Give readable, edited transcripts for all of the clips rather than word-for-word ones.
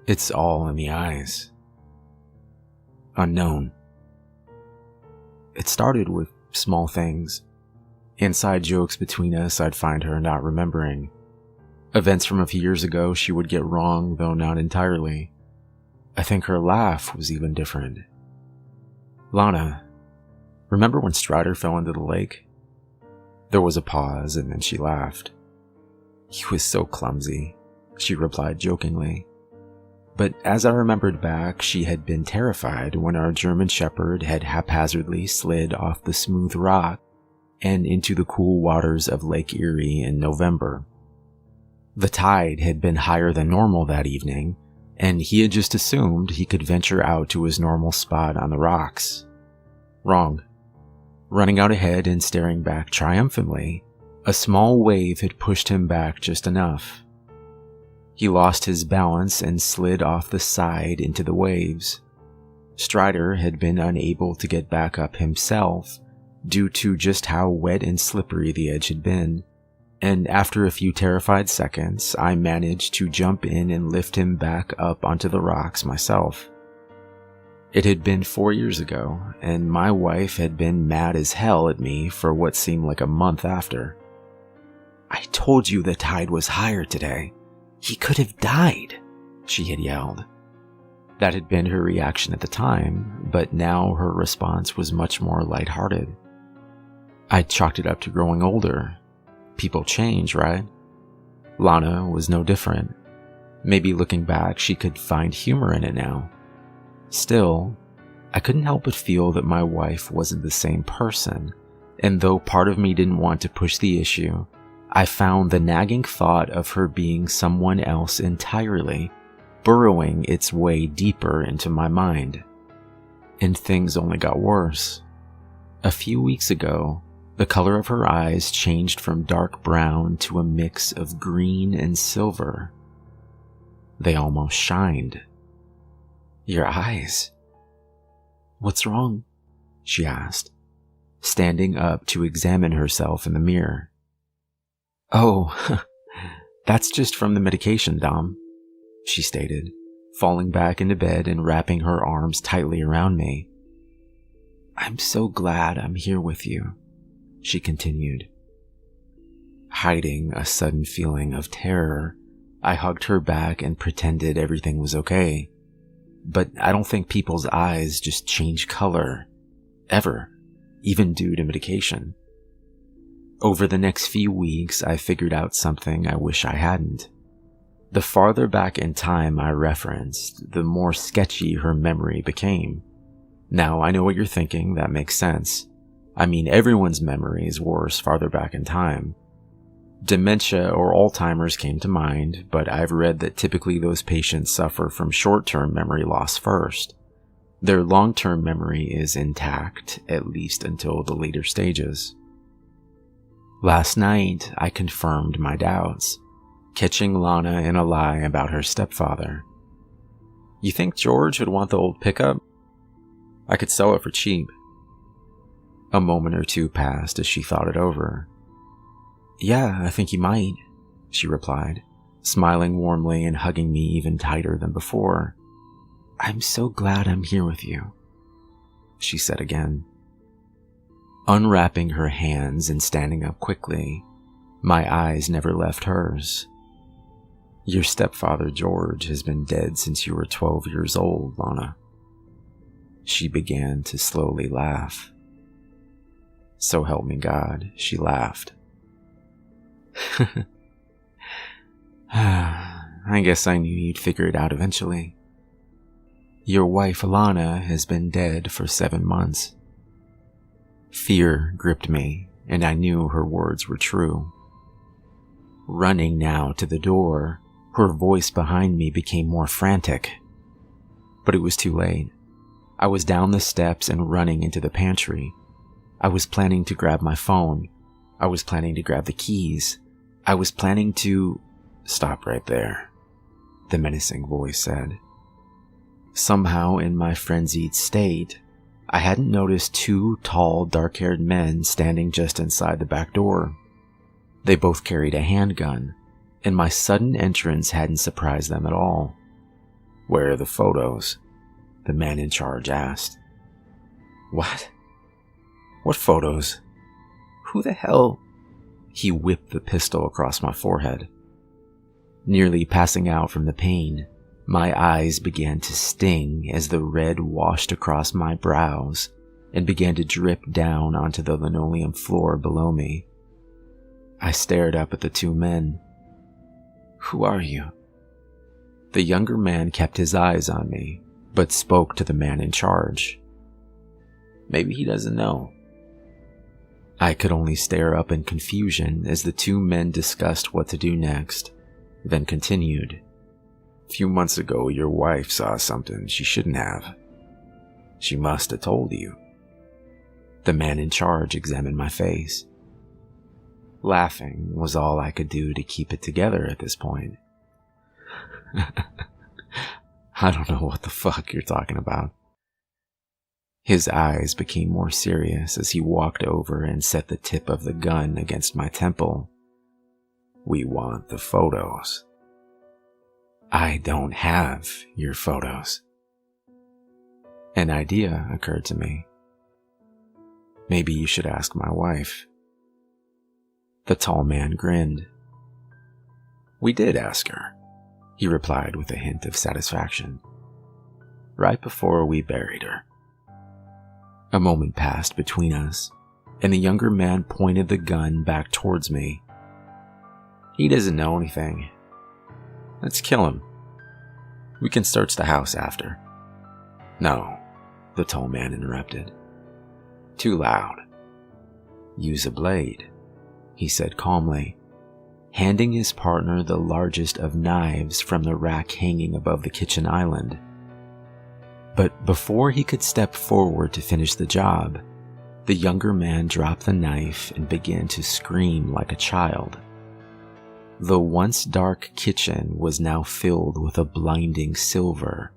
It's all in the eyes. Unknown. It started with small things. Inside jokes between us I'd find her not remembering. Events from a few years ago she would get wrong, though not entirely. I think her laugh was even different. Lana, remember when Strider fell into the lake? There was a pause and then she laughed. He was so clumsy, she replied jokingly. But as I remembered back, she had been terrified when our German Shepherd had haphazardly slid off the smooth rock and into the cool waters of Lake Erie in November. The tide had been higher than normal that evening, and he had just assumed he could venture out to his normal spot on the rocks. Wrong. Running out ahead and staring back triumphantly, a small wave had pushed him back just enough. He lost his balance and slid off the side into the waves. Strider had been unable to get back up himself due to just how wet and slippery the edge had been, and after a few terrified seconds, I managed to jump in and lift him back up onto the rocks myself. It had been 4 years ago, and my wife had been mad as hell at me for what seemed like a month after. "I told you the tide was higher today. He could have died," she had yelled. That had been her reaction at the time, but now her response was much more lighthearted. I'd chalked it up to growing older. People change, right? Lana was no different. Maybe looking back, she could find humor in it now. Still, I couldn't help but feel that my wife wasn't the same person, and though part of me didn't want to push the issue, I found the nagging thought of her being someone else entirely burrowing its way deeper into my mind. And things only got worse. A few weeks ago, the color of her eyes changed from dark brown to a mix of green and silver. They almost shined. "Your eyes? What's wrong?" she asked, standing up to examine herself in the mirror. "Oh, that's just from the medication, Dom," she stated, falling back into bed and wrapping her arms tightly around me. "I'm so glad I'm here with you," she continued. Hiding a sudden feeling of terror, I hugged her back and pretended everything was okay. But I don't think people's eyes just change color, ever, even due to medication. Over the next few weeks, I figured out something I wish I hadn't. The farther back in time I referenced, the more sketchy her memory became. Now, I know what you're thinking, that makes sense. I mean, everyone's memory is worse farther back in time. Dementia or Alzheimer's came to mind, but I've read that typically those patients suffer from short-term memory loss first. Their long-term memory is intact, at least until the later stages. Last night, I confirmed my doubts, catching Lana in a lie about her stepfather. "You think George would want the old pickup? I could sell it for cheap." A moment or two passed as she thought it over. "Yeah, I think he might," she replied, smiling warmly and hugging me even tighter than before. "I'm so glad I'm here with you," she said again. Unwrapping her hands and standing up quickly, my eyes never left hers. "Your stepfather, George, has been dead since you were 12 years old, Lana." She began to slowly laugh. So help me God, she laughed. "I guess I knew you'd figure it out eventually. Your wife, Lana, has been dead for 7 months." Fear gripped me, and I knew her words were true. Running now to the door, her voice behind me became more frantic. But it was too late. I was down the steps and running into the pantry. I was planning to grab my phone. I was planning to grab the keys. I was planning to... "Stop right there," the menacing voice said. Somehow, in my frenzied state, I hadn't noticed 2 tall, dark-haired men standing just inside the back door. They both carried a handgun, and my sudden entrance hadn't surprised them at all. "Where are the photos?" the man in charge asked. "What? What photos? Who the hell?" He whipped the pistol across my forehead. Nearly passing out from the pain, my eyes began to sting as the red washed across my brows and began to drip down onto the linoleum floor below me. I stared up at the two men. "Who are you?" The younger man kept his eyes on me, but spoke to the man in charge. Maybe he doesn't know. I could only stare up in confusion as the two men discussed what to do next, then continued. "A few months ago, your wife saw something she shouldn't have. She must have told you." The man in charge examined my face. Laughing was all I could do to keep it together at this point. "I don't know what the fuck you're talking about." His eyes became more serious as he walked over and set the tip of the gun against my temple. "We want the photos." "I don't have your photos." An idea occurred to me. "Maybe you should ask my wife." The tall man grinned. "We did ask her," he replied with a hint of satisfaction. "Right before we buried her." A moment passed between us, and the younger man pointed the gun back towards me. "He doesn't know anything. Let's kill him. We can search the house after." "No," the tall man interrupted. "Too loud. Use a blade," he said calmly, handing his partner the largest of knives from the rack hanging above the kitchen island. But before he could step forward to finish the job, the younger man dropped the knife and began to scream like a child. The once dark kitchen was now filled with a blinding silver,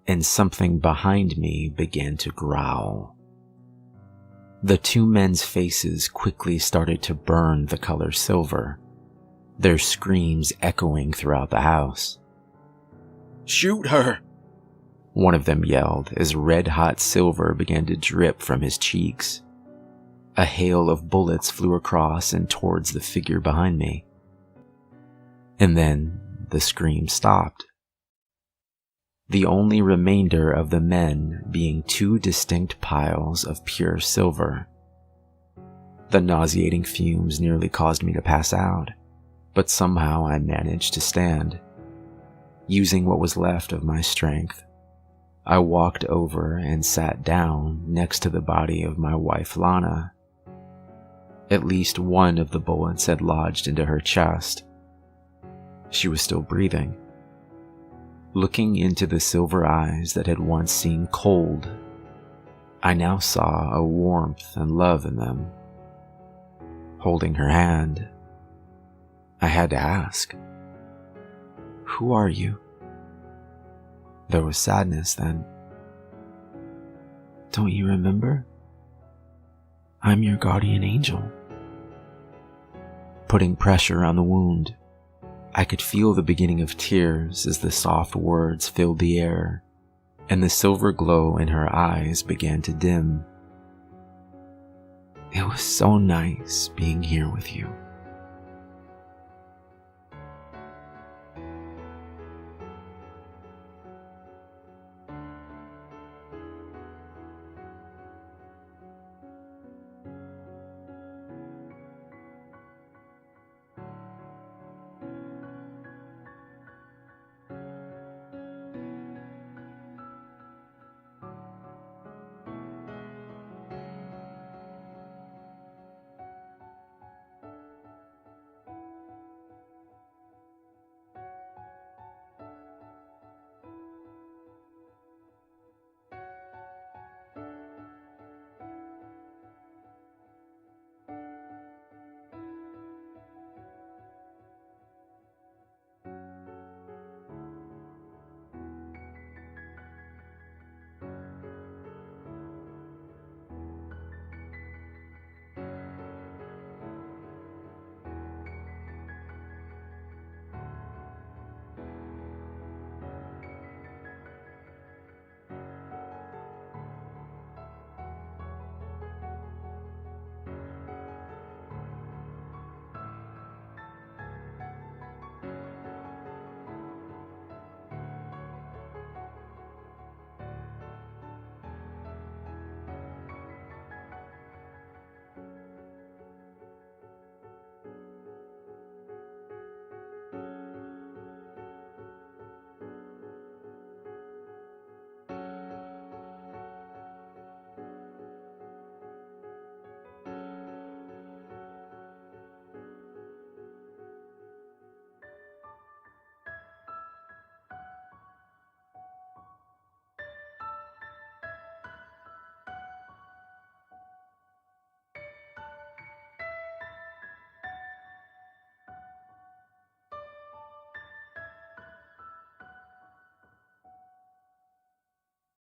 and something behind me began to growl. The two men's faces quickly started to burn the color silver, their screams echoing throughout the house. "Shoot her!" one of them yelled as red-hot silver began to drip from his cheeks. A hail of bullets flew across and towards the figure behind me. And then the scream stopped. The only remainder of the men being two distinct piles of pure silver. The nauseating fumes nearly caused me to pass out, but somehow I managed to stand. Using what was left of my strength, I walked over and sat down next to the body of my wife Lana. At least one of the bullets had lodged into her chest. She was still breathing. Looking into the silver eyes that had once seemed cold, I now saw a warmth and love in them. Holding her hand, I had to ask, "Who are you?" There was sadness then. "Don't you remember? I'm your guardian angel." Putting pressure on the wound, I could feel the beginning of tears as the soft words filled the air, and the silver glow in her eyes began to dim. "It was so nice being here with you."